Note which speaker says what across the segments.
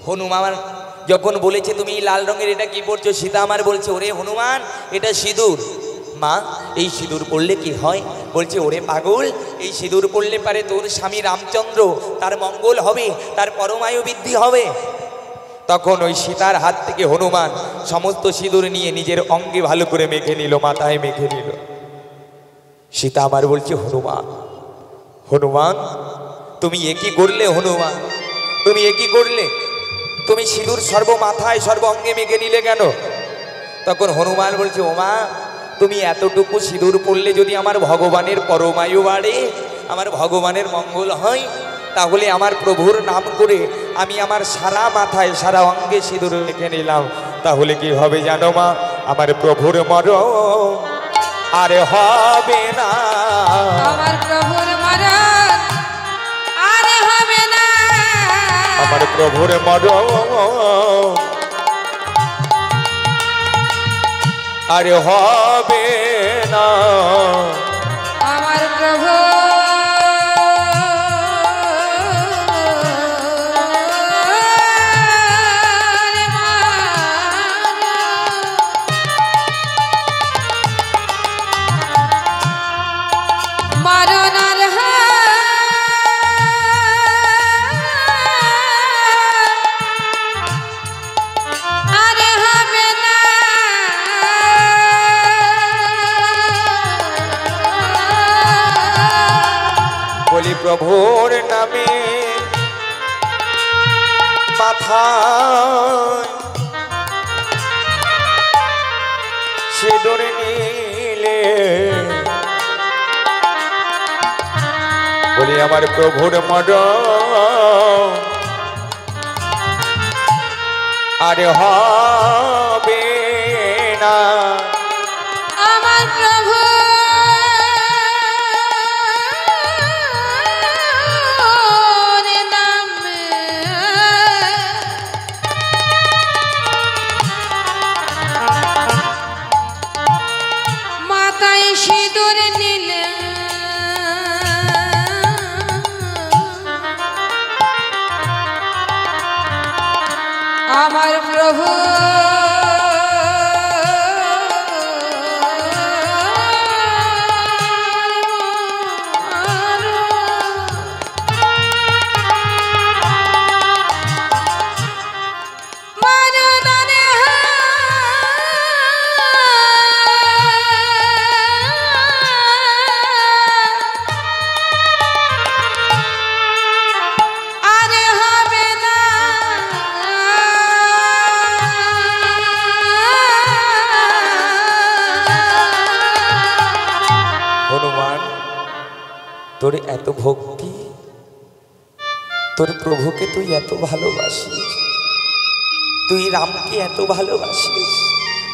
Speaker 1: হনুমান যখন বলেছে তুমি লাল রঙের এটা কি পড়ছো, সীতা আমার বলছে ওরে হনুমান এটা সিঁদুর। মা এই সিঁদুর পড়লে কি হয়? বলছে ওরে পাগল, এই সিঁদুর পড়লে পারে তোর স্বামী রামচন্দ্র তার মঙ্গল হবে, তার পরমায়ু বৃদ্ধি হবে। তখন ওই সীতার হাত থেকে হনুমান সমস্ত সিঁদুর নিয়ে নিজের অঙ্গে ভালো করে মেখে নিল, মাথায় মেখে নিল। সীতা আমার বলছে হনুমান, হনুমান তুমি একই করলে, হনুমান তুমি একই করলে, তুমি সিঁদুর সর্ব মাথায় সর্ব অঙ্গে মেখে নিলে কেন? তখন হনুমান বলছে ওমা তুমি এতটুকু সিঁদুর পড়লে যদি আমার ভগবানের পরমায়ু বাড়ে, আমার ভগবানের মঙ্গল হয়, তাহলে আমার প্রভুর নাম করে আমি আমার সারা মাথায় সারা অঙ্গে সিঁদুর মেখে নিলাম, তাহলে কি হবে জানো মা? আমার প্রভুর মরণ আর হবে না,
Speaker 2: আমার প্রভুর মরণ আর হবে না,
Speaker 1: আমার প্রভুর মরণ আর হবে না,
Speaker 2: আমার প্রভু
Speaker 1: প্রভুর নামে মাথায় সিঁদুর নিলে, বলি আমার প্রভুর মরণ আর হবে না,
Speaker 2: আমার প্রভু আমার প্রভু
Speaker 1: তোর এত ভক্তি, তোর প্রভুকে তুই এত ভালোবাসিস, তুই রামকে এত ভালোবাসিস,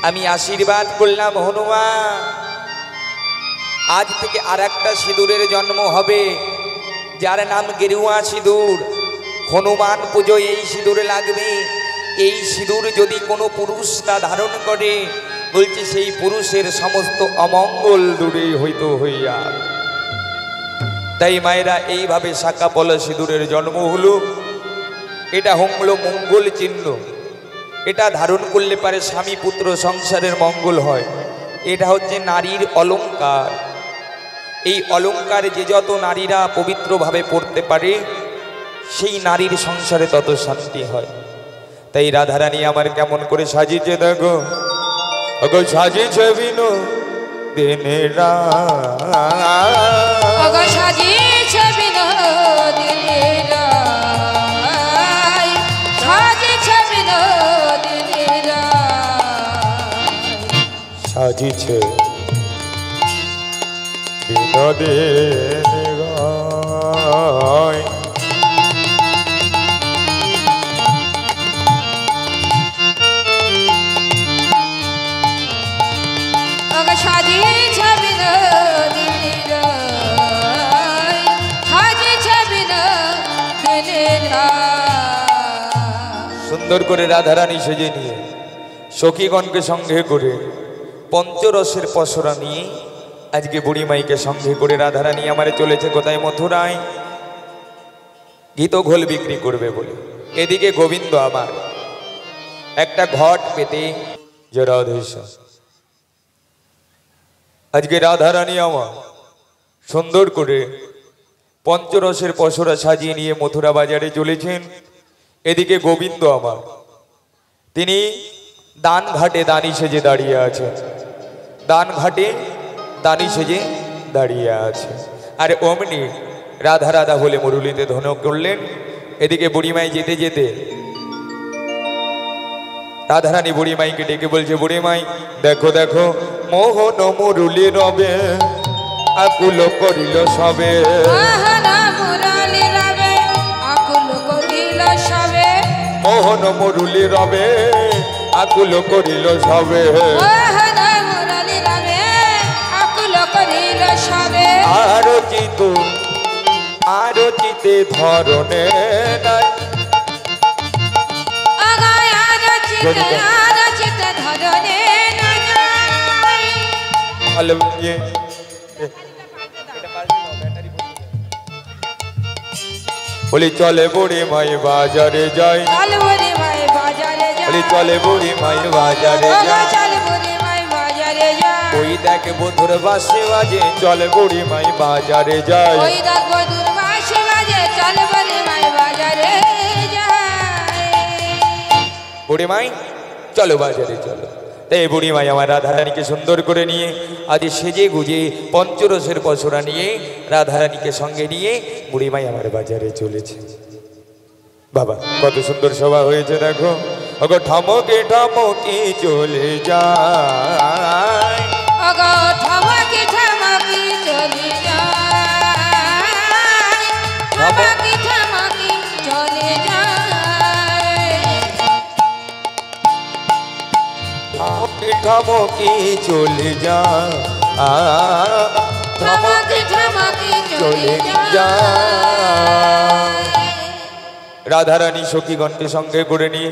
Speaker 1: আমি আশীর্বাদ করলাম হনুমান আজ থেকে আর একটা সিঁদুরের জন্ম হবে, যার নাম গেরুয়া সিঁদুর। হনুমান পুজোয় এই সিঁদুর লাগবে, এই সিঁদুর যদি কোনো পুরুষ তা ধারণ করে, বলছে সেই পুরুষের সমস্ত অমঙ্গল দূরে হইতো হইয়া। তাই মায়েরা এইভাবে শাখা পলা সিঁদুরের জন্ম হলো, এটা হলো মঙ্গল চিহ্ন, এটা ধারণ করলে পারে স্বামী পুত্র সংসারের মঙ্গল হয়। এটা হচ্ছে নারীর অলঙ্কার, এই অলঙ্কার যে যত নারীরা পবিত্রভাবে পড়তে পারে সেই নারীর সংসারে তত শান্তি হয়। তাই রাধারানী আমার কেমন করে সাজিয়েছে দেখো, ওগো সাজিয়েছে বিনো দিনে রাত,
Speaker 2: সাজিয়েছে বিনোদিনী রায়, সাজিয়েছে বিনোদিনী রায়,
Speaker 1: সাজিয়েছে বিনোদিনী রায়।
Speaker 2: সাজিয়েছে বিনোদিনী রায়, সাজিয়েছে বিনোদিনী রায়।
Speaker 1: সুন্দর করে রাধারানী সেজে নিয়ে সখীগণকে সঙ্গে করে পঞ্চরসের পসরা নিয়ে আজকে বুড়িমাইকে সঙ্গে করে রাধারানী আমারে চলেছে কোথায়? মথুরায় ঘিত ঘোল বিক্রি করবে বলে। এদিকে গোবিন্দ আমার একটা ঘট পেতে যে রাধেশ্বর আজকে রাধারানী আমার সুন্দর করে পঞ্চরসের পসরা সাজিয়ে নিয়ে মথুরা বাজারে চলেছেন। এদিকে গোবিন্দ আমার তিনি দান ঘাটে দানি সেজে দাঁড়িয়ে আছেন, দান ঘাটে দানি সেজে দাঁড়িয়ে আছে। আর অমনি রাধা রাধা বলে মুরুলিতে ধন করলেন। এদিকে বুড়িমাই যেতে যেতে রাধারানী বুড়িমাইকে ডেকে বলছে, বুড়িমাই দেখো দেখো মোহন মুরুলি রবে আকুল করিল সবে, মোহন মুরুলি রবে আকুল করিল সবে, আরচিতে ধরনে নাই বলি চলে বুড়ি মাই বাজারে যাই, বলি চলে বুড়ি মাই বাজারে যাই, ওই দেখ বধুর বাসে বাজে চলে বুড়ি মাই বাজারে যাই, বুড়ি মাই চলো বাজারে চলো। তাই বুড়ি মাই আমার রাধারানীকে সুন্দর করে নিয়ে আজ সেজে গুজে পঞ্চরসের পসরা নিয়ে রাধারানীকে সঙ্গে নিয়ে বুড়ি মাই আমার বাজারে চলেছে। বাবা কত সুন্দর সভা হয়েছে দেখো, ওগো ঠমকে ঠমকি চলে যায়,
Speaker 2: ওগো ঠমকি ঠমকি চলে যায়, ঠমকি ঠমকি চলে যায়,
Speaker 1: ঠমকি ঠমকি চলে যায়,
Speaker 2: ঠমকি ঠমকি চলে যায়।
Speaker 1: রাধারানী সখীগণকে সঙ্গে করে নিয়ে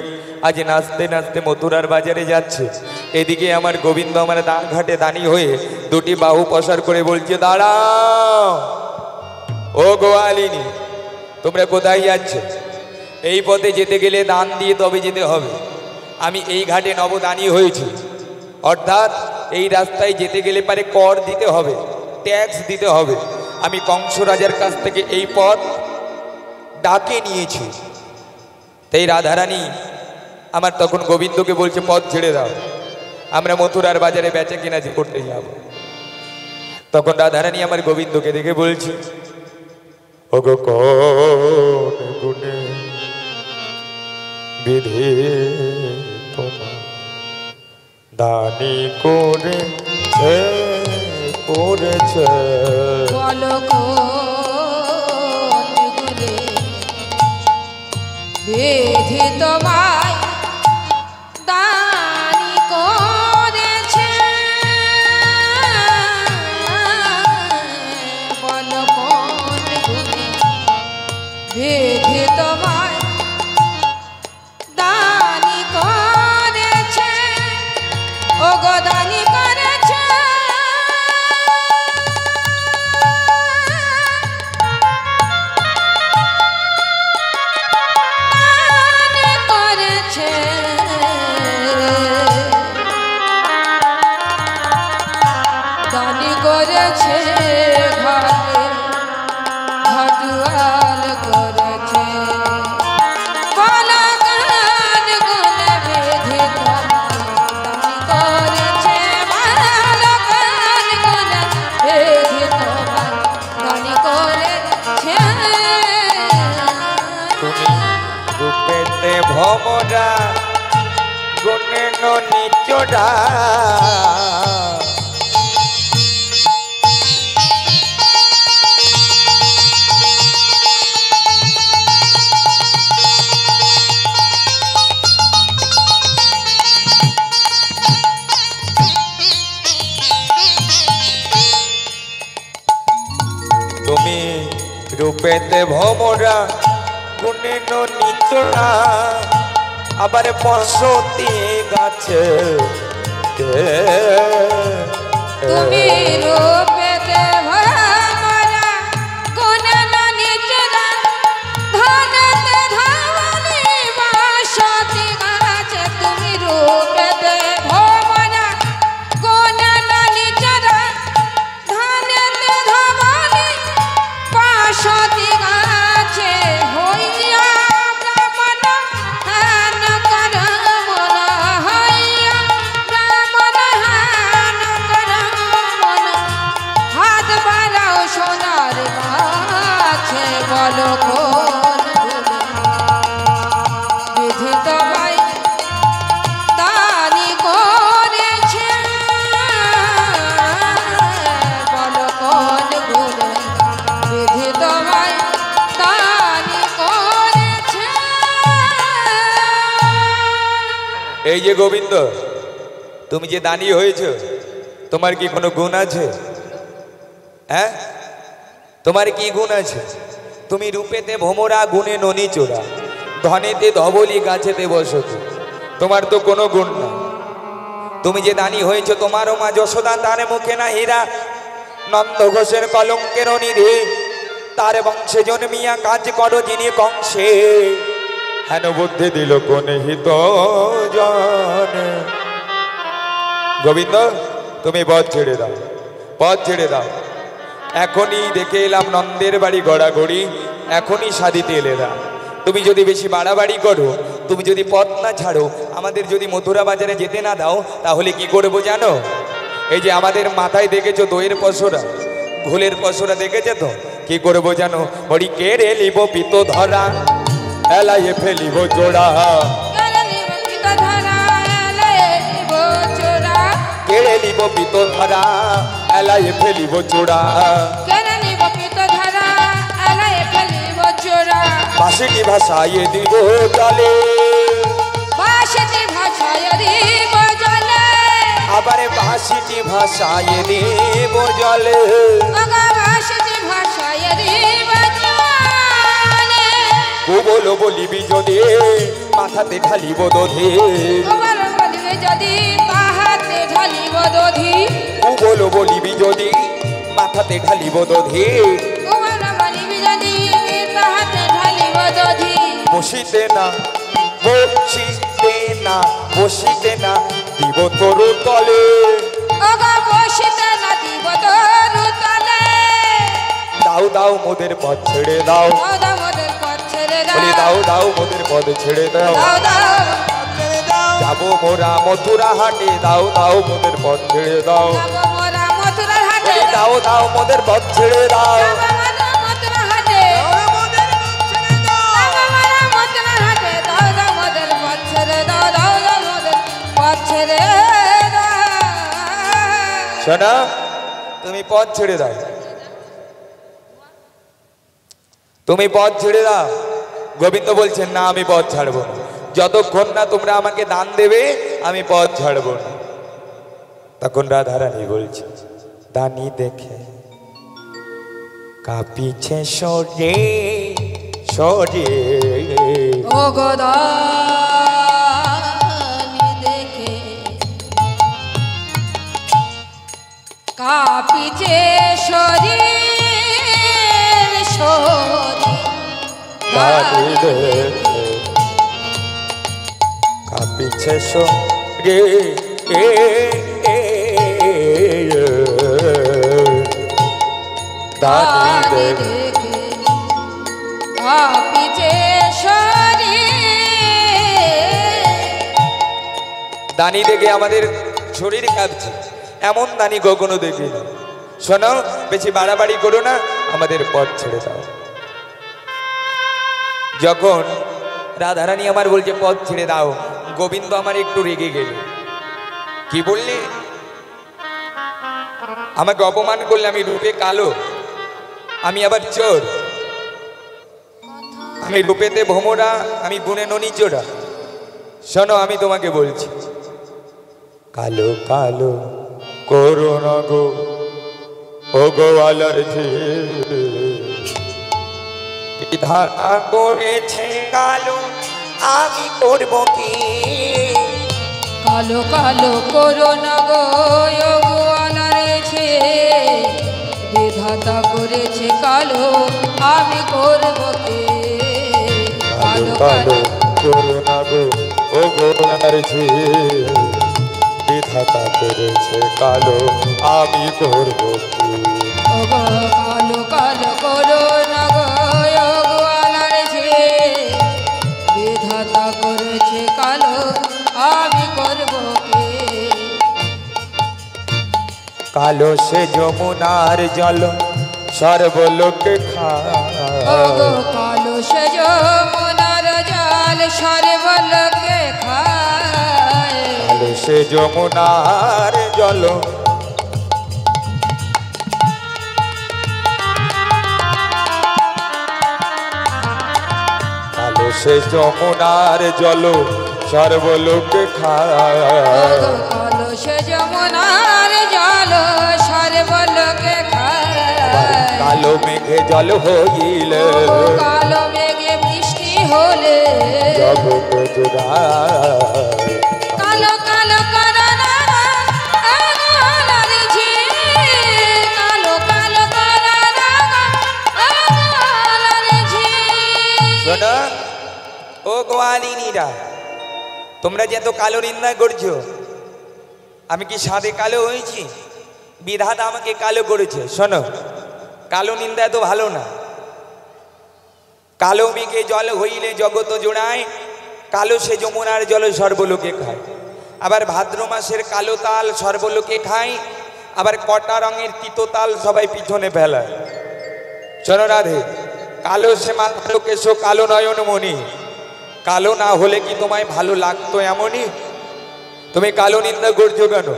Speaker 1: আজ নাচতে নাচতে মথুরার বাজারে যাচ্ছে। এদিকে আমার গোবিন্দ আমার দান ঘাটে দানি হয়ে দুটি বাহু প্রসার করে বলছে, দাঁড়াও ও গোয়ালিনী, তোমরা কোথায় যাচ্ছ? এই পথে যেতে গেলে দান দিয়ে তবে যেতে হবে। আমি এই ঘাটে নবদানী হয়েছি, অর্থাৎ এই রাস্তায় যেতে গেলে পারে কর দিতে হবে, ট্যাক্স দিতে হবে। আমি কংস রাজার কাছ থেকে এই পথ ডাকে নিয়েছি। তাই রাধারানী আমার তখন গোবিন্দকে বলছে, পথ ছেড়ে দাও, আমরা মথুরার বাজারে বেচা কেনা করতে যাব। তখন রাধারানী আমার গোবিন্দকে দেখে বলছে, ওগো কোন গুণে বিধি তোমার দানি করেছে করেছে,
Speaker 2: বলো কোন গুণে বিধি তোমায় দানি করেছে, বলো কোন গুণে বিধি তোমায় দানি করেছে, ওগো দানি করেছে, দানি করেছে, ঘাটে ঘাটুয়াল করেছে, বলো কোন গুণে বিধি তোমায় দানি করেছে, বলো কোন গুণে বিধি তোমায় দানি করেছে।
Speaker 1: তুমি রূপেতে ভমরা গুণে নিচড়া, তুমি রূপেতে ভমরা গুণে নিচড়া, আবার বসতি গাছে
Speaker 2: তুমি রূপেতে ভরা গুণে নিচড়া, ধনেতে ধবলি
Speaker 1: এই যে গোবিন্দ, তুমি যে দানি হয়েছ, তোমার কি কোনো গুণ আছে? হ্যাঁ, তোমার কি গুণ আছে? তুমি রূপেতে ভোমরা, গুণে ননি চোরা, ধনেতে ধবলি, গাছেতে বসতি, তোমার তো কোনো গুণ না। তুমি যে দানি হয়েছ, তোমারও মা যশোদা, তার মুখে না হীরা, নন্দ ঘোষের কলঙ্কের নিধি, তার বংশে জন্মিয়া কাজ করো যিনি কংসে, হেন বুদ্ধি দিল কোন হিত জন। গোবিন্দ, তুমি পথ ছেড়ে দাও, পথ ছেড়ে দাও। এখনই দেখে এলাম নন্দের বাড়ি গড়াগড়ি, এখনই সাদিতে এলে না। তুমি যদি বেশি বাড়াবাড়ি করো, তুমি যদি পথ না ছাড়ো, আমাদের যদি মথুরা বাজারে যেতে না দাও, তাহলে কি করবো জানো? এই যে আমাদের মাথায় দেখেছো দইয়ের পশরা, ঘোলের পশরা দেখেছো তো, কি করবো জানো? বড়ি কেড়ে লিব পিত ধরা, এলাইয়ে ফেলিব জোড়া, কেড়ে লিব পিত ধরা, এলাইয়ে ফেলিব জোড়া, বাঁশিটি ভাষাইয়ে দিব জলে, বাঁশিটি ভাষাইয়ে দিব জলে, আবার বাঁশিটি ভাষাইয়ে দিব জলে, বাঁশিটি ভাষাইয়ে দিব জলে, কুবল বলিবি যদি মাথাতে ঢালিব দধি, কুবল বলিবি যদি মাথাতে ঢালিব দধি, কুবল বলিবি যদি মাথাতে ঢালিব দধি, বসিতে না বসিতে না বসিতে না দিব তরু তলে, বসিতে না দিব তরু তলে, দাও দাও মোদের পথ ছেড়ে দাও, দাও দাও মোদের পথ ছেড়ে দাও, যাবো মোরা মথুরা হাটে, দাও দাও মোদের পথ ছেড়ে দাও, দাও দাও মোদের পথ ছেড়ে দাও, শোনা, তুমি পথ ছেড়ে দাও, তুমি পথ ছেড়ে দাও। গোবিন্দ বলছেন না, আমি পথ ছাড়বো না, যতক্ষণ না তোমরা আমাকে দান দেবে আমি পথ ছাড়বো না। তখন রাধারানী বলছে, দানি দেখে কাঁপিছে সরে সরে, ও গো
Speaker 2: কাঁপিছে শরীর শরীর,
Speaker 1: কাঁপিছে শরীর দানি দেখে,
Speaker 2: কাঁপিছে শরীর,
Speaker 1: দানি দেখে আমাদের শরীর কাঁপছে, এমন দানি কখনো দেখি না। শোনো, বেশি বাড়াবাড়ি করো না, আমাদের পথ ছেড়ে দাও। যখন রাধারানী আমার বলছে পথ ছেড়ে দাও, গোবিন্দ আমার একটু রেগে গেল। কি বললি? আমাকে অপমান করলে, আমি রূপে কালো, আমি আবার চোর, আমি রূপেতে ভোমরা, আমি গুণে ননি চোরা। শোনো, আমি তোমাকে বলছি, কালো কালো করো না গো, ও গোয়ালার ধারা করেছে কালো, আমি করব কি?
Speaker 2: কালো কালো করো না গো, ও গোয়ালার বিধাতা করেছে কালো, আমি করব কি?
Speaker 1: কালো কালো করো না গো, ও গোয়ালার বিধাতা করেছে কালো, আমি করব কি?
Speaker 2: কালো কালো করো না গো, ও গোয়ালার বিধাতা করেছে কালো, আমি করব কি?
Speaker 1: কালো সে যমুনার জল সর্বলোকে খায়,
Speaker 2: কালো সে যমুনার জল সর্বলোকে খায়,
Speaker 1: কালো সে যমুনার জল, কালো সে যমুনার জল সর্বলোকে খায়।
Speaker 2: কলসে যমুনার জল সর্বলোকে খায়।
Speaker 1: কালো মেঘে জল হইলে
Speaker 2: কালো মেঘে বৃষ্টি হলে
Speaker 1: জগৎ জুড়ায়।
Speaker 2: কালো কালো করোনা আলোর ঝিল, কালো কালো করোনা আলোর ঝিল।
Speaker 1: শোনো ও গোয়ালিনীরা, তোমরা যে এত কালো নিন্দা করছো, আমি কি সাদে কালো হয়েছি? বিধাতা আমাকে কালো করেছে। শোনো, কালো নিন্দা এত ভালো না। কালো মেঘে জল হইলে জগত জোড়ায়, কালো সে যমুনার জল সর্বলোকে খায়। আবার ভাদ্র মাসের কালো তাল সর্বলোকে খায়, আবার কটা রঙের তিতো তাল সবাই পিছনে ফেলায়। শোনো রাধে, কালো সে মাত্র কেশো কালো নয়ন মণি, কালো না হলে কি তোমায় ভালো লাগতো এমনই? তুমি কালো নিন্দা করছো কেন?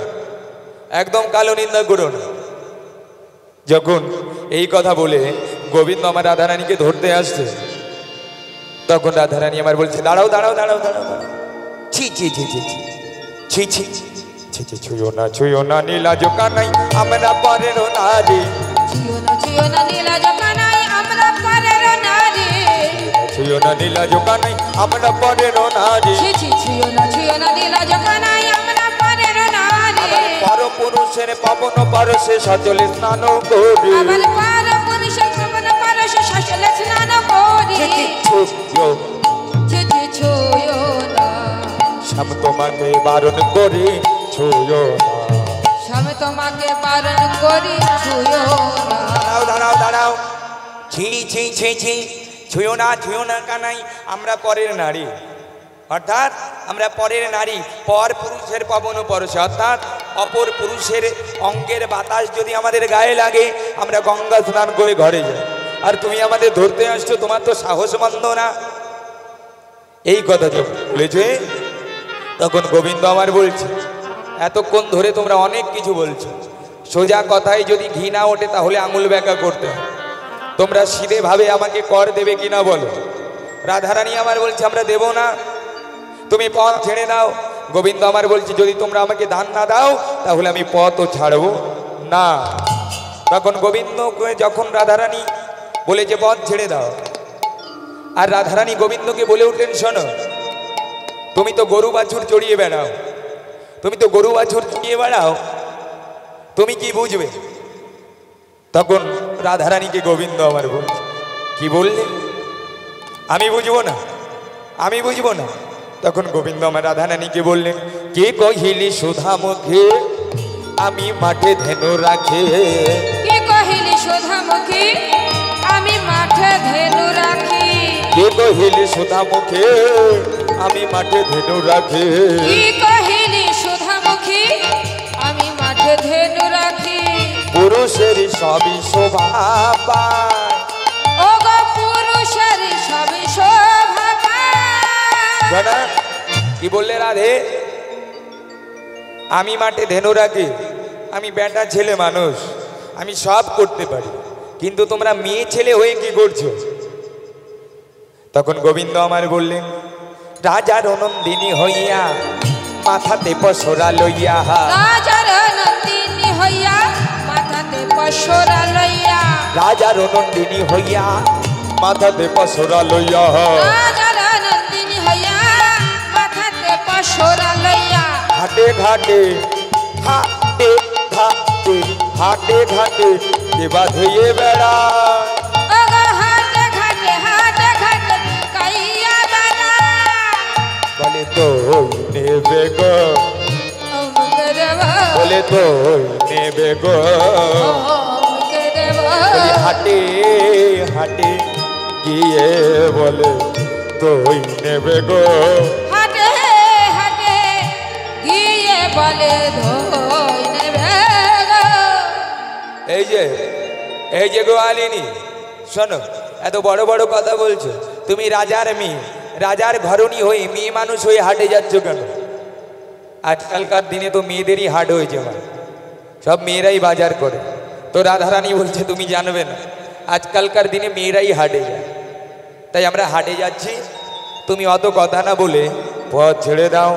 Speaker 1: একদম কালো নিন্দা করো না। যখন এই কথা বলে গোবিন্দ আমার রাধারানীকে ধরতে আসছে, তখন রাধারানী আমার বলছে দাঁড়াও দাঁড়াও দাঁড়াও দাঁড়াও দাঁড়াও, ছি ছি ছি ছি ছি ছি ছি ছি ছি, ছুঁয়ো না নীলা জোকানাই আমরা পরের নারী,
Speaker 2: ছুঁয়ো না নীলা জোকানাই আমরা পরের নারী,
Speaker 1: ছুঁয়ো না নীলা জোকানাই আমরা পরের নারী।
Speaker 2: ছুঁয়ো না নীলা জোকানাই আমরা পরের নারী।
Speaker 1: পর পুরুষের পবন পরশে সচলে স্নান করি,
Speaker 2: আবার পর পুরুষের পবন পরশে সচলে স্নান করি। ছুঁয়ো না,
Speaker 1: শ্যাম তোমাকে বারণ করি ছুঁয়ো না।
Speaker 2: স্বামী তোমাকে বারণ করি ছুঁয়ো না।
Speaker 1: দাঁড়াও দাঁড়াও দাঁড়াও, ছি ছি ছি ছি, ছুঁয়ো না কানাই আমরা পরের নারী। অর্থাৎ আমরা পরের নারী, পর পুরুষের পবন পরশে, অর্থাৎ অপর পুরুষের অঙ্গের বাতাস যদি আমাদের গায়ে লাগে আমরা গঙ্গা স্নান করে ঘরে যাই, আর তুমি আমাদের ধরতে আসছো, তোমার তো সাহস মন্দ না। এই কথা যখন বলেছে তখন গোবিন্দ আমার বলছে এতক্ষণ ধরে তোমরা অনেক কিছু বলছো, সোজা কথায় যদি ঘি না ওঠে তাহলে আঙুল ব্যাকা করতে হয়। তোমরা সিধে ভাবে আমাকে কর দেবে কিনা বলো। রাধারানী আমার বলছে আমরা দেব না, তুমি পথ ছেড়ে দাও। গোবিন্দ আমার বলছে যদি তোমরা আমাকে দান না দাও তাহলে আমি পথও ছাড়বো না। তখন গোবিন্দ যখন রাধারানী বলেছে পথ ছেড়ে দাও, আর রাধারানী গোবিন্দকে বলে উঠলেন শোনো, তুমি তো গরু বাছুর চড়িয়ে বেড়াও, তুমি তো গরু বাছুর চড়িয়ে বেড়াও, তুমি কি বুঝবে? তখন রাধারানীকে গোবিন্দ আমার বলছে কি বললে? আমি বুঝবো না, আমি বুঝবো না। তখন গোবিন্দ আমার রাধারানীকে বললেন কে কহিলি সুধা মুখে আমি মাঠে ধেনু রাখে,
Speaker 2: কে কহিলি সুধা মুখে আমি মাঠে ধেনু রাখি,
Speaker 1: কে কহিলি সুধা মুখে আমি মাঠে ধেনু রাখে,
Speaker 2: কি কহিলি সুধা মুখে আমি মাঠে ধেনু রাখি।
Speaker 1: পুরুষের সবই শোভা পায়,
Speaker 2: ও গো পুরুষের সবই শোভা পায়।
Speaker 1: শোনা কি বললে রাধে? আমি মাঠে ধেনু রাখি, আমি বেটা ছেলে মানুষ, আমি সব করতে পারি, কিন্তু তোমরা মেয়ে ছেলে হয়ে কি করছো? তখন গোবিন্দ আমার বললেন রাজার নন্দিনী হইয়া মাথাতে পসরা লইয়া,
Speaker 2: রাজার নন্দিনী হইয়া মাথাতে পসরা লইয়া,
Speaker 1: রাজার নন্দিনী হইয়া মাথাতে পসরা লইয়া,
Speaker 2: রাজার নন্দিনী হইয়া মাথাতে পসরা লইয়া,
Speaker 1: হাটে ঘাটে হাটে ঘাটে হাটে ঘাটে দেবা ধুয়ে বেড়ায়,
Speaker 2: ওগো হাটে ঘাটে কাইয়া বেড়া।
Speaker 1: বলে তো নেবে গো,
Speaker 2: ওমকে দেব,
Speaker 1: বলে তো নেবে গো,
Speaker 2: ওমকে দেব,
Speaker 1: বলি হাটে হাটে গিয়ে বলে তুই নেবে গো,
Speaker 2: হাটে হাটে গিয়ে বলে ধই নেবে গো।
Speaker 1: এই যে গোয়ালিনী শোনো, এত বড় বড় কথা বলছো, তুমি রাজার মেয়ে, রাজার ঘরণী হয়ে মেয়ে মানুষ হয়ে হাটে যাচ্ছ কেন? আজকালকার দিনে তো মেয়েদেরই হাট হয়েছে, সব মেয়েরাই বাজার করে। তো রাধারানী বলছে তুমি জানবে না, আজকালকার দিনে মেয়েরাই হাটে যায়, তাই আমরা হাটে যাচ্ছি। তুমি অত কথা না বলে পথ ছেড়ে দাও,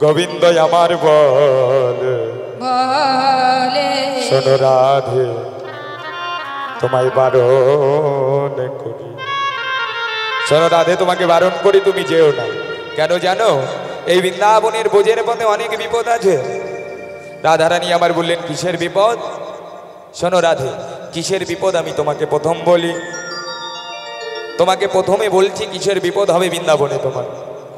Speaker 1: গোবিন্দ আমার বলে
Speaker 2: বলে
Speaker 1: শোনো রাধে, তোমায় বারণ করি, শোনো রাধে, তোমাকে বারণ করি, তুমি যেও না। কেন জানো? এই বৃন্দাবনের বোঝের পথে অনেক বিপদ আছে। রাধারানী আমার বললেন, কিসের বিপদ? শোনো রাধে, কিসের বিপদ আমি তোমাকে প্রথম বলি। তোমাকে প্রথমে বলছি কিসের বিপদ হবে বৃন্দাবনে তোমার।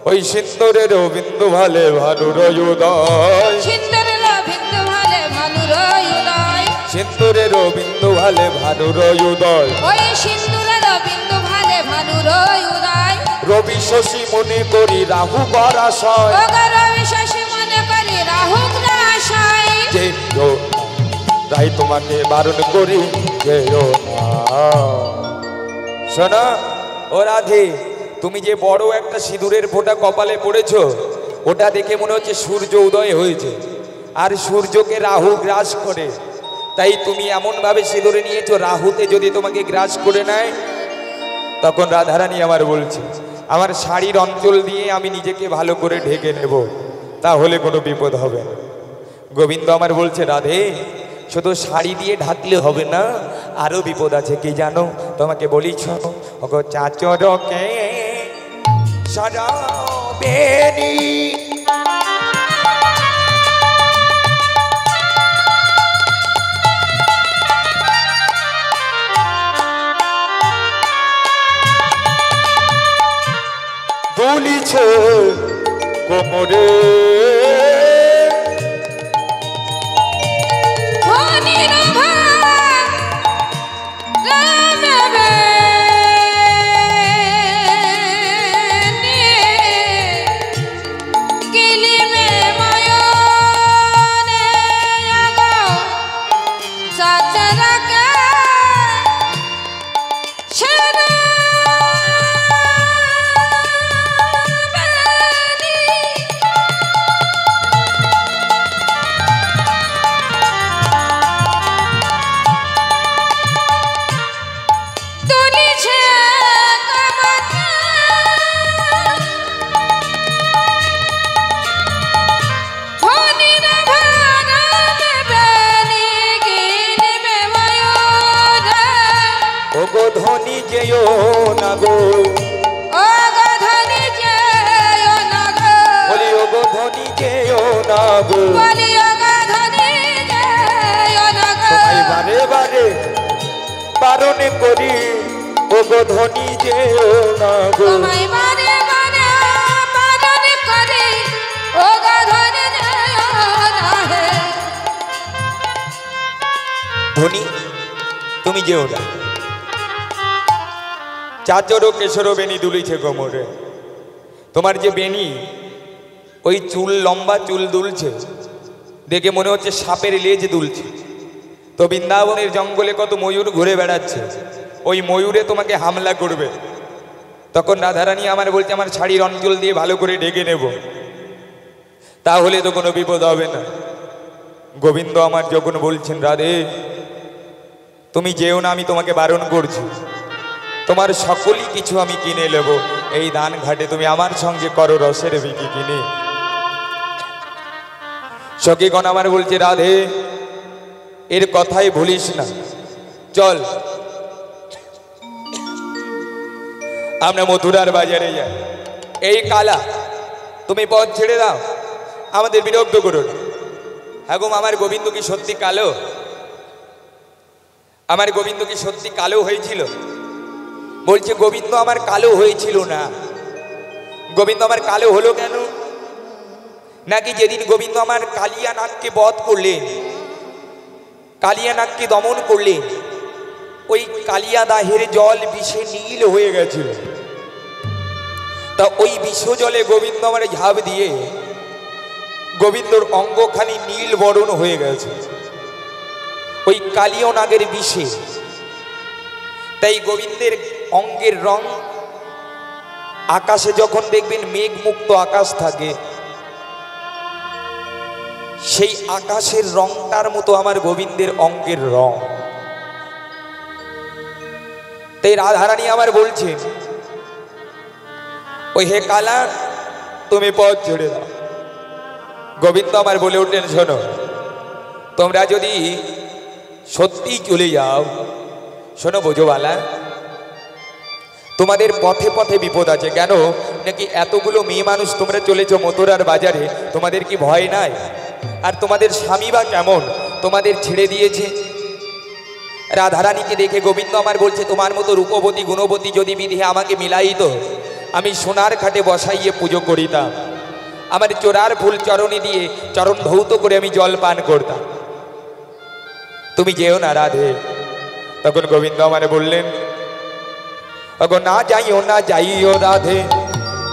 Speaker 1: ওই সিন্দুরের বিন্দু ভালে ভানুর উদয়,
Speaker 2: সিন্দুরের বিন্দু ভালে ভানুর উদয়,
Speaker 1: সিন্দুরের বিন্দু ভালে ভানুর উদয়,
Speaker 2: ওই সিন্দুরের বিন্দু ভালে ভানুর উদয়।
Speaker 1: রবি শশী মনে করি রাহু গরাশয়,
Speaker 2: রবি শশী মনে করি রাহু গ্রাসায়।
Speaker 1: যেও না, তাই তোমাকে বারণ করি, যেও না। শোনো ও রাধে, তুমি যে বড় একটা সিঁদুরের ফোঁটা কপালে পড়েছো, ওটা দেখে মনে হচ্ছে সূর্য উদয় হয়েছে, আর সূর্যকে রাহু গ্রাস করে। তাই তুমি এমনভাবে সিঁদুরে নিয়েছো, রাহুতে যদি তোমাকে গ্রাস করে নেয়, তখন রাধারানী আমার বলছে, আমার শাড়ির অঞ্চল দিয়ে আমি নিজেকে ভালো করে ঢেকে নেব, তাহলে কোনো বিপদ হবে না। গোবিন্দ আমার বলছে, রাধে, শুধু শাড়ি দিয়ে ঢাকলে হবে না, আরো বিপদ আছে। কি জানো? তোমাকে বলি, শোনো, ওগো চাচরকে সাজাবেনি, বলিছে কোমরে ধনী যেও না গো,
Speaker 2: ও গো ধনী যেও না গো,
Speaker 1: বলি ও গো ধনী যেও না গো,
Speaker 2: বলি ও গো ধনী যেও না গো।
Speaker 1: তোমায় বারে বারে বারণ করি, ও গো ধনী যেও না গো,
Speaker 2: তোমায় বারে বারে বারণ করি, ও গো ধনী যেও না হে।
Speaker 1: ধনী তুমি যেও না। চাচর কেশর বেনি দুলিছে কোমরে, তোমার যে বেনি, ওই চুল, লম্বা চুল দুলছে, দেখে মনে হচ্ছে সাপের লেজ দুলছে। তো বৃন্দাবনের জঙ্গলে কত ময়ূর ঘুরে বেড়াচ্ছে, ওই ময়ূরে তোমাকে হামলা করবে। তখন রাধারানী আমার বলছে, আমার শাড়ির অঞ্চল দিয়ে ভালো করে ঢেকে নেব, তাহলে তো কোনো বিপদ হবে না। গোবিন্দ আমার যখন বলছেন, রাধে তুমি যেও না, আমি তোমাকে বারণ করছি, তোমার সকলই কিছু আমি কিনে নেব, এই দান ঘাটে তুমি আমার সঙ্গে করো রসের বিকি কিনে। সখীগণ আমার বলছে, রাধে এর কথাই ভুলিস না, চল আমরা মথুরার বাজারে যাই। এই কালা, তুমি পথ ছেড়ে দাও, আমাদের বিরক্ত করো না। হ্যাঁ গো, আমার গোবিন্দ কি সত্যি কালো? আমার গোবিন্দ কি সত্যি কালো হয়েছিল? বলছে, গোবিন্দ আমার কালো হয়েছিল না। গোবিন্দ আমার কালো হলো কেন? নাকি যেদিন গোবিন্দ আমার কালিয়া নাগকে বধ করলেন, কালিয়া নাগকে দমন করলেন, ওই কালিয়া দাহের জল বিষে নীল হয়ে গেছিল। তা ওই বিষ জলে গোবিন্দ আমার ঝাঁপ দিয়ে গোবিন্দর অঙ্গখানি নীল বরণ হয়ে গেছে ওই কালিয়া নাগের বিষে। তাই গোবিন্দের অঙ্গের রং, আকাশে যখন দেখবেন মেঘ মুক্ত আকাশ থাকে, সেই আকাশের রংটার মতো আমার গোবিন্দের অঙ্গের রং। তাই রাধারানী আমার বলছেন, ওই হে কালা, তুমি পথ ছেড়ে দাও। গোবিন্দ আমার বলে উঠলেন, শোনো, তোমরা যদি সত্যি চলে যাও, শোনো বোঝোবালা, তোমাদের পথে পথে বিপদ আছে। কেন নাকি এতগুলো মেয়ে মানুষ তোমরা চলেছো মথুরার বাজারে, তোমাদের কি ভয় নাই? আর তোমাদের স্বামী বা কেমন তোমাদের ছেড়ে দিয়েছে? রাধারানীকে দেখে গোবিন্দ আমার বলছে, তোমার মতো রূপবতী গুণবতী যদি বিধি আমাকে মিলাইত, আমি সোনার খাটে বসাইয়ে পুজো করিতাম, আমার চোরার ফুল চরণে দিয়ে চরণ ধৌত করে আমি জল পান করতাম। তুমি যেও না রাধে। তখন গোবিন্দ আমারে বললেন, অগো না যাইও না যাইও রাধে,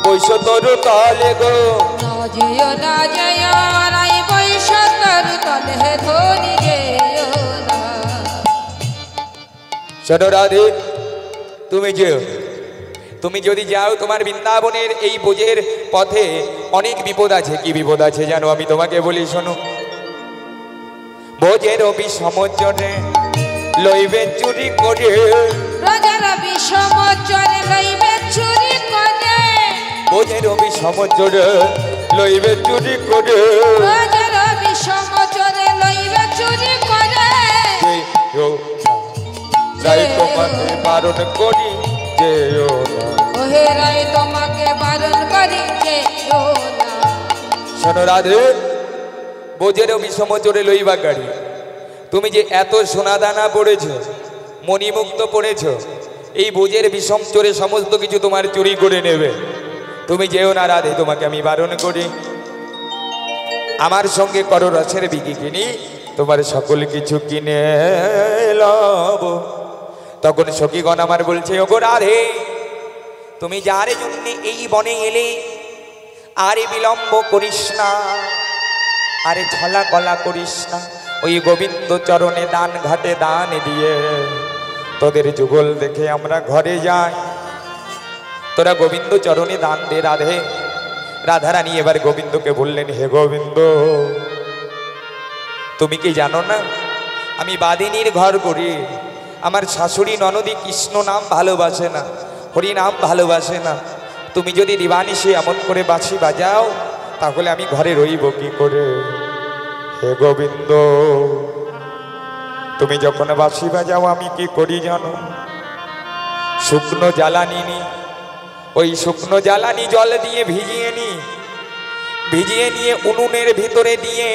Speaker 1: বৈশ তোর তলে গো,
Speaker 2: না যেও না যেও রাই বৈশ তোর তলে ধরি যেও না।
Speaker 1: শোনো রাধে, তুমি যেও। তুমি যদি যাও, তোমার বৃন্দাবনের এই বোঝের পথে অনেক বিপদ আছে। কি বিপদ আছে জানো? আমি তোমাকে বলি, শোনো। বোঝের বিষমচরে লইবে চুরি করে,
Speaker 2: রাজার বিষমচরে লইবে চুরি করে,
Speaker 1: বোঝের বিষমচরে লইবে চুরি করে,
Speaker 2: রাজার বিষমচরে লইবে চুরি করে।
Speaker 1: তাই তোমাকে বারণ করি যেও না।
Speaker 2: ওহে রাই তোমাকে বারণ করি যেও না।
Speaker 1: শোনো রাধে, বোঝের বিষমচরে লইবা গাড়ি। তুমি যে এত সোনাদানা পড়েছ, মণিমুক্ত পড়েছ, এই বোঝের বিষম চোরে সমস্ত কিছু তোমার চুরি করে নেবে। তুমি যেও না রাধে, তোমাকে আমি বারণ করি। আমার সঙ্গে করো রসের বিকি কিনি, তোমার সকল কিছু কিনে লব। তখন সখীগণ আমার বলছে, ওগো রাধে, তুমি যার জন্য এই বনে এলে, আরে বিলম্ব করিস না, আরে ছলা কলা করিস না। ওই গোবিন্দ চরণে দান ঘাটে দান দিয়ে তোদের যুগল দেখে আমরা ঘরে যাই। তোরা গোবিন্দ চরণে দান দে রাধে। রাধারানী এবার গোবিন্দকে বললেন, হে গোবিন্দ, তুমি কি জানো না আমি বাদিনীর ঘর করি। আমার শাশুড়ি ননদী কৃষ্ণ নাম ভালোবাসে না, হরি নাম ভালোবাসে না। তুমি যদি দিবানিশে এমন করে বাঁশি বাজাও, তাহলে আমি ঘরে রইব কি করে? হে গোবিন্দ, তুমি যখন বাঁশি বাজাও আমি কি করি জানো? শুকনো জ্বালানি নি, ওই শুকনো জ্বালানি জল দিয়ে ভিজিয়ে নিয়ে উনুনের ভিতরে দিয়ে,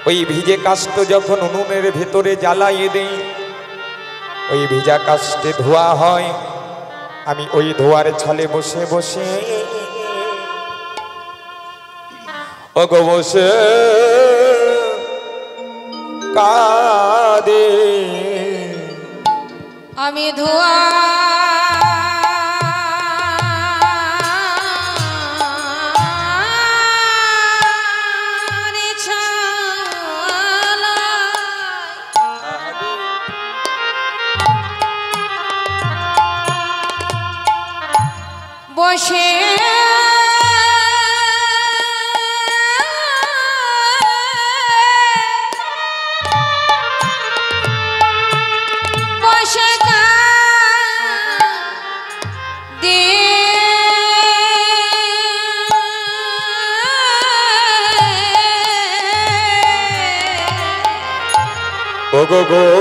Speaker 1: ওই ভিজে কাষ্ঠ যখন উনুনের ভেতরে জ্বালাইয়ে দেই, ওই ভিজা কাষ্ঠে ধোয়া হয়। আমি ওই ধোয়ার ছালে বসে বসে ওগো বসে কাঁদে।
Speaker 2: আমি ধোয়া বসে বসে কাঁদে।
Speaker 1: ওগো গোবিন্দ,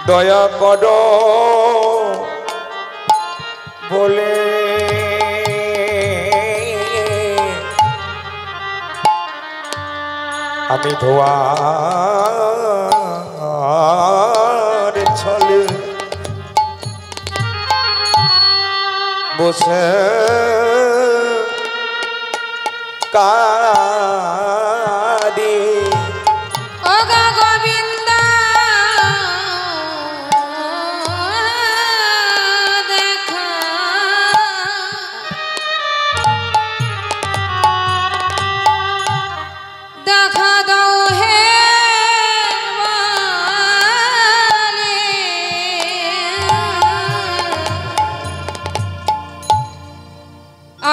Speaker 1: দয়া করো বলে আমি ধোয়ার ছলে বসে কাঁদি।
Speaker 2: ওগো গোবিন্দ দেখা দেখা দাও হে মালে।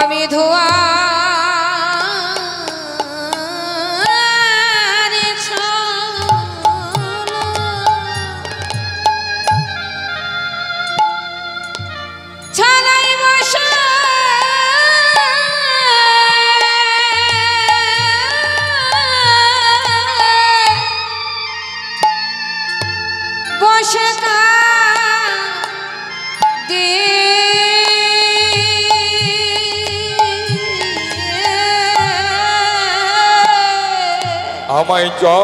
Speaker 2: আমি ধোয়া
Speaker 1: আমায় চরণে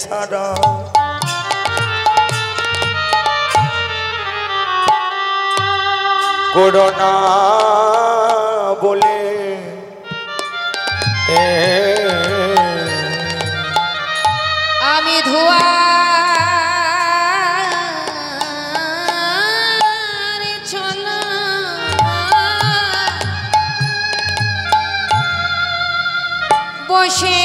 Speaker 1: ছাড়া করোনা বলে
Speaker 2: আমি ধোয়া বসে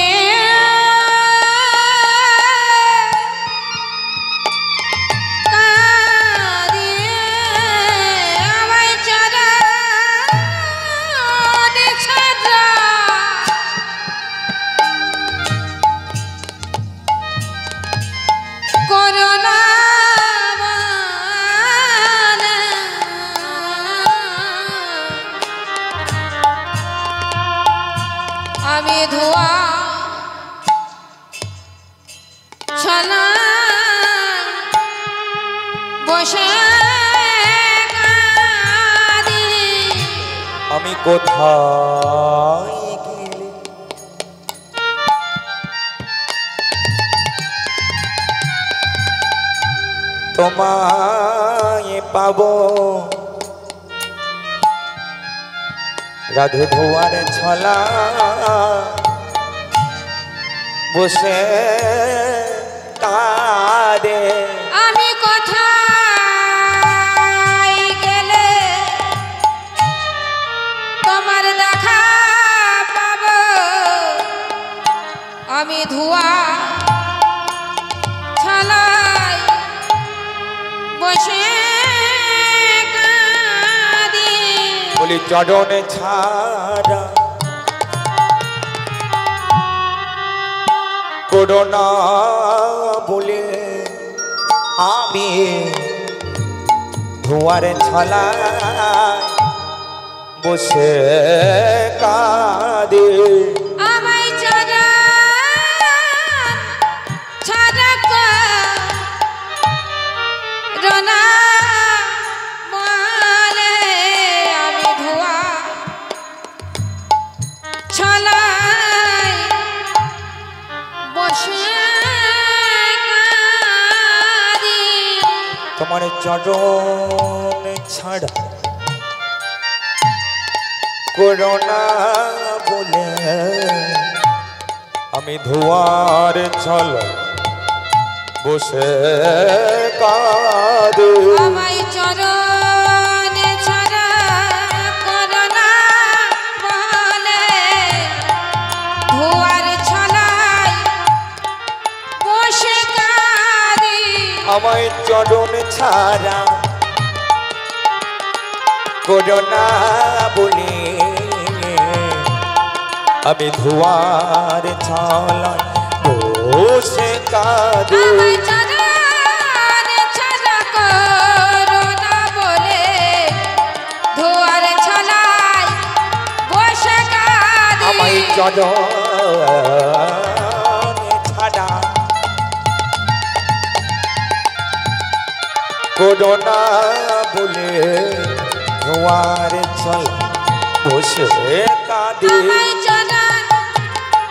Speaker 2: আমি ধোয়া ছলা বসে কাঁদি
Speaker 1: আমি কোথায় গেলে তোমায় পাবো রাধে ধোয়ার ছলা বসে কাঁদে
Speaker 2: আমি কোথায় গেলে তোমার দেখা পাবো আমি ধোয়া ছলাই বসে কাঁদি
Speaker 1: বলি চরণে ছাড়া করোনা বলে আমি ধোয়ার ছলা বসে কাঁদে
Speaker 2: আমায় ছাড়া রনা মালে আমি ধোয়া ছলাই বসে কাঁদি
Speaker 1: তোমার চরণ ছাড়া করোনা বলে আমি ধোয়ার ছল বসে কাঁদে
Speaker 2: আমায় চরণে ছাড়া করোনা বলে ধোয়ার ছলাই বসে কাঁদি
Speaker 1: আমায় চরণ ছাড়া করোনা বলে আমি ধোয়ার ছল বসে কাঁদে
Speaker 2: আমায় চরণে ছাড়া করোনা বলে ধোয়ার ছলাই বসে কাঁদি
Speaker 1: আমায় চরণ ছাড়া করোনা বলে ধোয়ার ছল বসে কাঁদে
Speaker 2: আমায় চরণ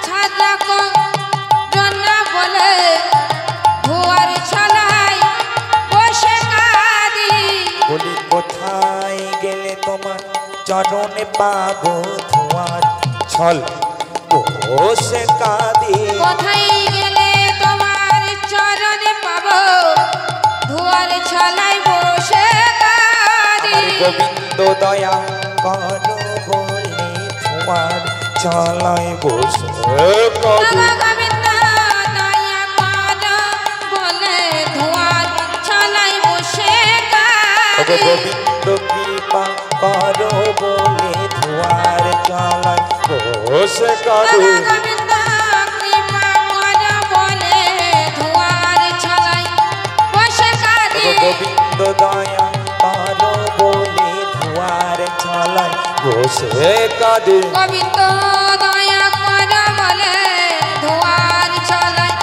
Speaker 2: ছাড়া করোনা বলে ধোয়ার ছলাই বসে কাঁদি
Speaker 1: বলি কোথায় গেলে তোমার চরণে পাবো ধোয়ার ছল বসে কাঁদে
Speaker 2: কোথায় গেলে তোমার চরণে পাবো ধোয়ার ছলাই বসে কাঁদি
Speaker 1: আমার গোবিন্দ দয়া করো বলে ধোয়ার ছলায় বসে কাঁদে
Speaker 2: গোবিন্দ দয়া করো বলে ধোয়ার ছলাই বসে কাঁদি
Speaker 1: গোবিন্দ কৃপা করো বলে ধোয়ার ছলায় বসে কাঁদে
Speaker 2: গোবিন্দ কৃপা করো বলে ধোয়ার ছলাই বসে কাঁদি
Speaker 1: গোবিন্দ দয়া করো বলে ধোয়ার ছলায় বসে কাঁদে
Speaker 2: গোবিন্দ দয়া করো বলে ধোয়ার ছলাই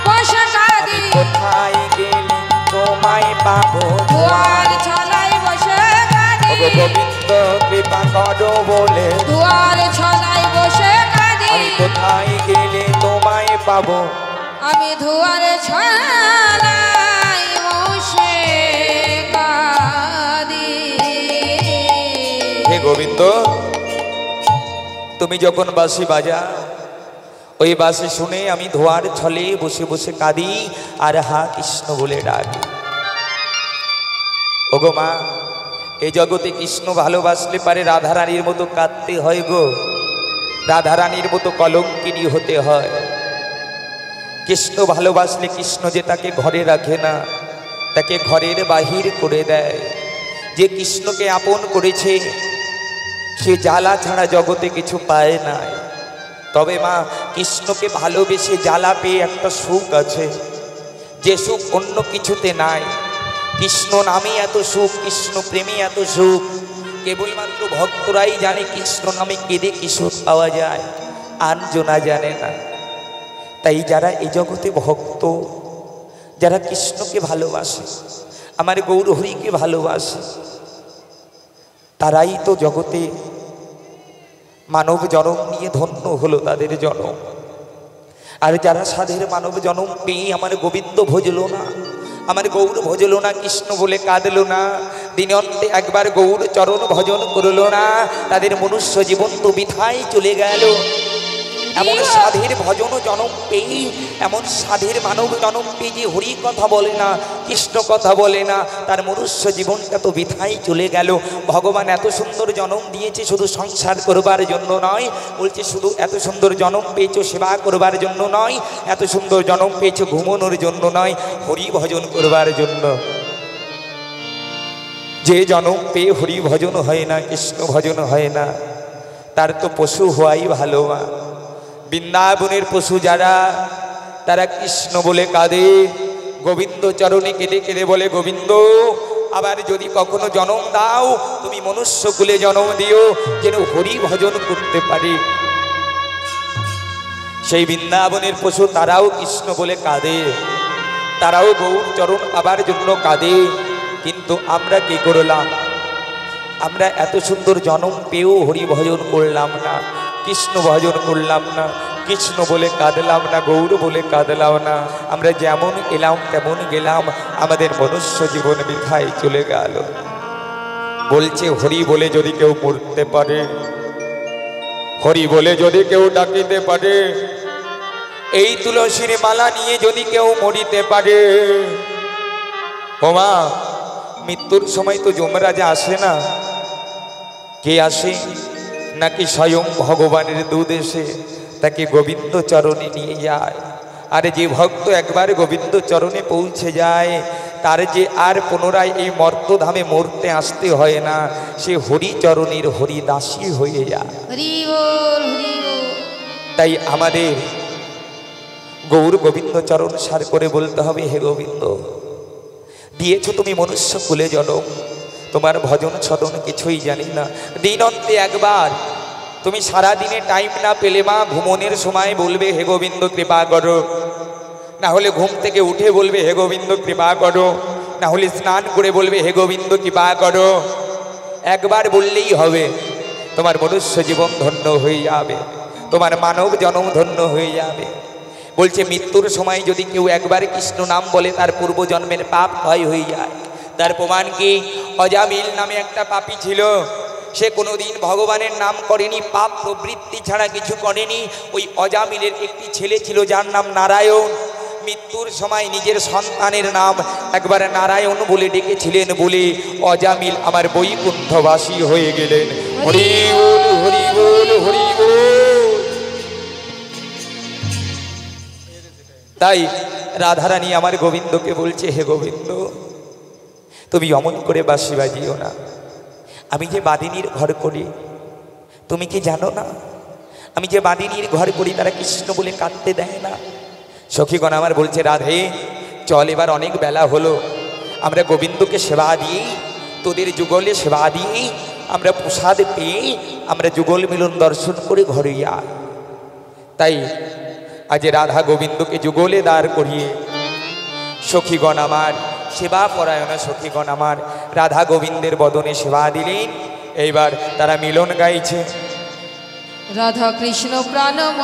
Speaker 2: বসে কাঁদি
Speaker 1: কোথায় গেলে তোমায় পাবো
Speaker 2: ধোয়ার ছলাই বসে কাঁদি
Speaker 1: গোবিন্দ গোবিন্দ কৃপা করো বলে
Speaker 2: দুয়ার ছলাই বসে কাঁদি
Speaker 1: আমি কোথায় গেলে তোমায় পাবো
Speaker 2: আমি দুয়ারে ছলাই বসে কাঁদি
Speaker 1: হে গোবিন্দ তুমি যখন বাঁশি বাজাও ওই বাঁশি শুনে আমি ধোয়ার ছলে বসে বসে কাঁদি আর হা কৃষ্ণ বলে ডাকি। ওগো মা এই জগতে কৃষ্ণ ভালোবাসলে পারে রাধারানীর মতো কাঁদতে হয় গো, রাধারানীর মতো কলঙ্কিনী হতে হয়। কৃষ্ণ ভালোবাসলে কৃষ্ণ যে তাকে ঘরে রাখে না, তাকে ঘরের বাহির করে দেয়। যে কৃষ্ণকে আপন করেছে সে জ্বালা ছাড়া জগতে কিছু পায় না। তবে মা কৃষ্ণকে ভালোবেসে জ্বালা পেয়ে একটা সুখ আছে, যে সুখ অন্য কিছুতে নাই। কৃষ্ণ নামে এত সুখ, কৃষ্ণ প্রেমে এত সুখ, কেবলমাত্র ভক্তরাই জানে কৃষ্ণ নামে কেঁদে কি সুখ পাওয়া যায়, আনজনা জানে না। তাই যারা এই জগতে ভক্ত, যারা কৃষ্ণকে ভালোবাসে, আমার গৌরহরিকে ভালোবাসে, তারাই তো জগতে মানব জন্ম নিয়ে ধন্য হলো তাদের জন্ম। আর যারা সাধের মানব জন্ম পেয়ে আমার গোবিন্দ ভজলো না, আমার গৌর ভজলো না, কৃষ্ণ বলে কাঁদলো না, দিনন্তে একবার গৌর চরণ ভজন করলো না, তাদের মনুষ্য জীবন তো বৃথায় চলে গেল। এমন সাধের ভজন জনম পেয়ে, এমন সাধের মানব জনম পেয়ে যে হরি কথা বলে না, কৃষ্ণ কথা বলে না, তার মনুষ্য জীবনটা তো বৃথায় চলে গেল। ভগবান এত সুন্দর জনম দিয়েছে শুধু সংসার করবার জন্য নয়, বলছে শুধু এত সুন্দর জনম পেয়েছো সেবা করবার জন্য নয়, এত সুন্দর জনম পেয়েছো ঘুমানোর জন্য নয়, হরি ভজন করবার জন্য। যে জনম পেয়ে হরি ভজন হয় না, কৃষ্ণ ভজন হয় না, তার তো পশু হওয়াই ভালো। মা বৃন্দাবনের পশু যারা, তারা কৃষ্ণ বলে কাঁদে, গোবিন্দ চরণে কেঁদে কেঁদে বলে গোবিন্দ আবার যদি কখনো জন্ম দাও তুমি মনুষ্য কুলে জন্ম দিও, যেন হরি ভজন করতে পারি। সেই বৃন্দাবনের পশু তারাও কৃষ্ণ বলে কাঁদে, তারাও গৌর চরণ পাবার জন্য কাঁদে। কিন্তু আমরা কি করলাম? আমরা এত সুন্দর জন্ম পেয়েও হরি ভজন করলাম না, কৃষ্ণ ভজন করলাম না, কৃষ্ণ বলে কাঁদলাম না, গৌর বলে কাঁদলাম না। আমরা যেমন এলাম তেমন গেলাম, আমাদের মনুষ্য জীবন বৃথায় চলে গেল। বলছে হরি বলে যদি কেউ মরতে পারে, হরি বলে যদি কেউ ডাকিতে পারে, এই তুলসীর মালা নিয়ে যদি কেউ মরিতে পারে, ওমা মৃত্যুর সময় তো যমরাজা আসে না, কে আসে? নাকি স্বয়ং ভগবানের দুধ এসে তাকে গোবিন্দ চরণে নিয়ে যায়। আর যে ভক্ত একবার গোবিন্দ চরণে পৌঁছে যায়, তার যে আর পুনরায় এই মর্তধামে মরতে আসতে হয় না, সে হরিচরণের হরিদাসী হয়ে যায়।
Speaker 2: হরি বল হরি বল।
Speaker 1: তাই আমাদের গৌর গোবিন্দ চরণ সার করে বলতে হবে, হে গোবিন্দ দিয়েছ তুমি মনুষ্য কুলে জনম, তোমার ভজন ছদন কিছুই জানি না। দিন অন্তে একবার তুমি সারা দিনে টাইম না পেলে মা ঘুমনের সময় বলবে হে গোবিন্দ কৃপা করো, না হলে ঘুম থেকে উঠে বলবে হে গোবিন্দ কৃপা করো, না হলে স্নান করে বলবে হে গোবিন্দ কৃপা করো। একবার বললেই হবে, তোমার মনুষ্য জীবন ধন্য হয়ে যাবে, তোমার মানব জন্ম ধন্য হয়ে যাবে। বলছে মৃত্যুর সময় যদি কেউ একবার কৃষ্ণ নাম বলে তার পূর্বজন্মের পাপ ক্ষয় হয়ে যায়। তার প্রমাণ কি? অজামিল নামে একটা পাপী ছিল, সে কোনোদিন ভগবানের নাম করেনি, পাপ প্রবৃত্তি ছাড়া কিছু করেনি। ওই অজামিলের একটি ছেলে ছিল যার নাম নারায়ণ। মৃত্যুর সময় নিজের সন্তানের নাম একবার নারায়ণ বলে ডেকেছিলেন বলে অজামিল আমার বৈকুণ্ঠবাসী হয়ে গেলেন। হরি বল হরি বল হরি বল। তাই রাধারানী আমার গোবিন্দকে বলছে, হে গোবিন্দ তুমি অমন করে বাঁশি বাজিও না, আমি যে বাদিনীর ঘর করি তুমি কি জানো না? আমি যে বাদিনীর ঘর করি তারা কৃষ্ণ বলে কাঁদতে দেয় না। সখীগণ আমার বলছে, রাধে চল এবার অনেক বেলা হলো, আমরা গোবিন্দকে সেবা দিই, তোদের যুগলে সেবা দিই, আমরা প্রসাদ পেয়ে আমরা যুগল মিলন দর্শন করে ঘরে যাই। তাই আজ রাধা গোবিন্দকে যুগলে দাঁড় করিয়ে সখীগণ আমার সেবা পরায়ণা সখীগণ আমার রাধা গোবিন্দের বদনে সেবা দিলেন। এইবার তারা মিলন গাইছে।
Speaker 2: রাধা কৃষ্ণ প্রাণম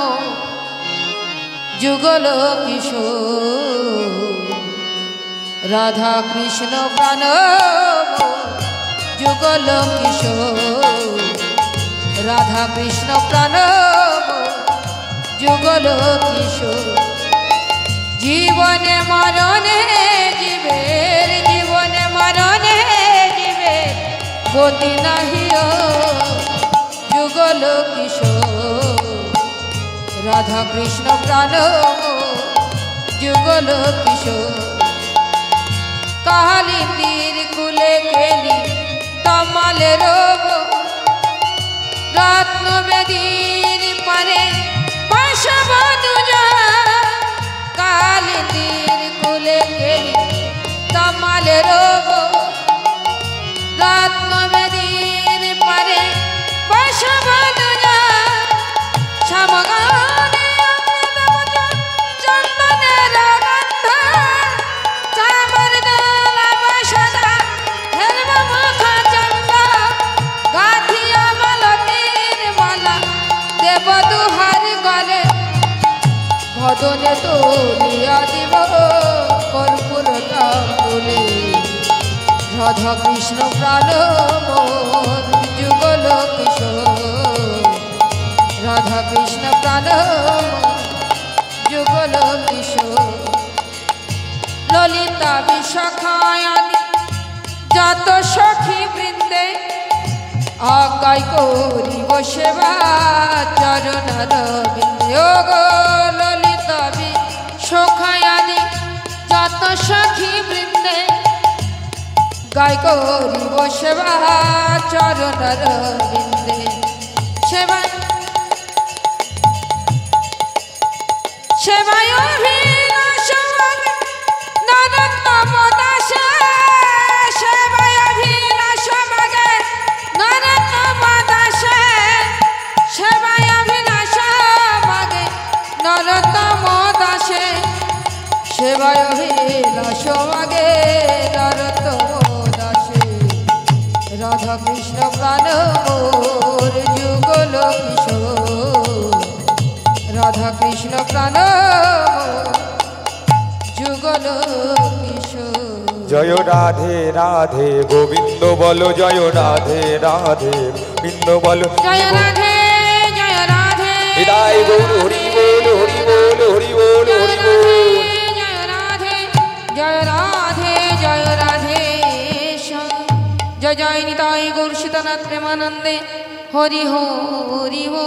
Speaker 2: যুগল কিশোর, রাধা কৃষ্ণ প্রাণম যুগল কিশোর, রাধা কৃষ্ণ প্রাণম যুগল কিশোর। জীবনে মরণে জীবের, জীবনে মরণে জীবের গতি নাহি যুগল কিশোর, রাধা কৃষ্ণ প্রাণম যুগল কিশোর। কালিন্দির কুলে কেলি তমালে রব, রত্ন বেদীর পারে পাশব দুজা। কালিন্দির কুলে কেলি তমালে রব, রত্ন বেদীর পারে পাশব দুজা। শ্যামগানে চন্দনের গন্ধ, চামর দোলা বসদা হেলব মুখ চন্দ। গাথিয়া মালতীর মালা দেব দুহার গলে, ভদনে তুলিয়া দিব কর্পূর তাম্বুলে। রাধা কৃষ্ণ প্রাণ মোর যুগল কিশোর, রাধা কৃষ্ণ প্রাণ যুগল কিশোর। ললিতা বিশাখায়াদি যত সখী বৃন্দে, আজ্ঞায় করিব সেবা চরণার বিন্দে। ও গো ললিতা বিশাখায়াদি যত সখী বৃন্দে, গায় করিব সেবা চরণার বিন্দে। সেবা সেবায় অভিলাষ নরোত্তম দাসে, সেবায় অভিলাষ মাগে নরোত্তম দাসে, সেবায় অভিলাষ মাগে নরোত্তম দাসে, সেবায় অভিলাষ মাগে নরোত্তম দাসে। রাধা কৃষ্ণ প্রাণ মোর যুগল কিশোর, রাধা কৃষ্ণ প্রাণ যুগল কিশোর।
Speaker 1: জয় রাধে রাধে গোবিন্দ বলো, জয় রাধে রাধে গোবিন্দ বলো।
Speaker 2: জয় রাধে জয় রাধে
Speaker 1: হৃদয় গৌর হরি বল, হরি বল, হরি বল, হরি বল।
Speaker 2: জয় রাধে জয় রাধে জয় রাধে জয় জয় নিতাই গৌর সীতানাথ প্রেমানন্দে হরি হরি হো।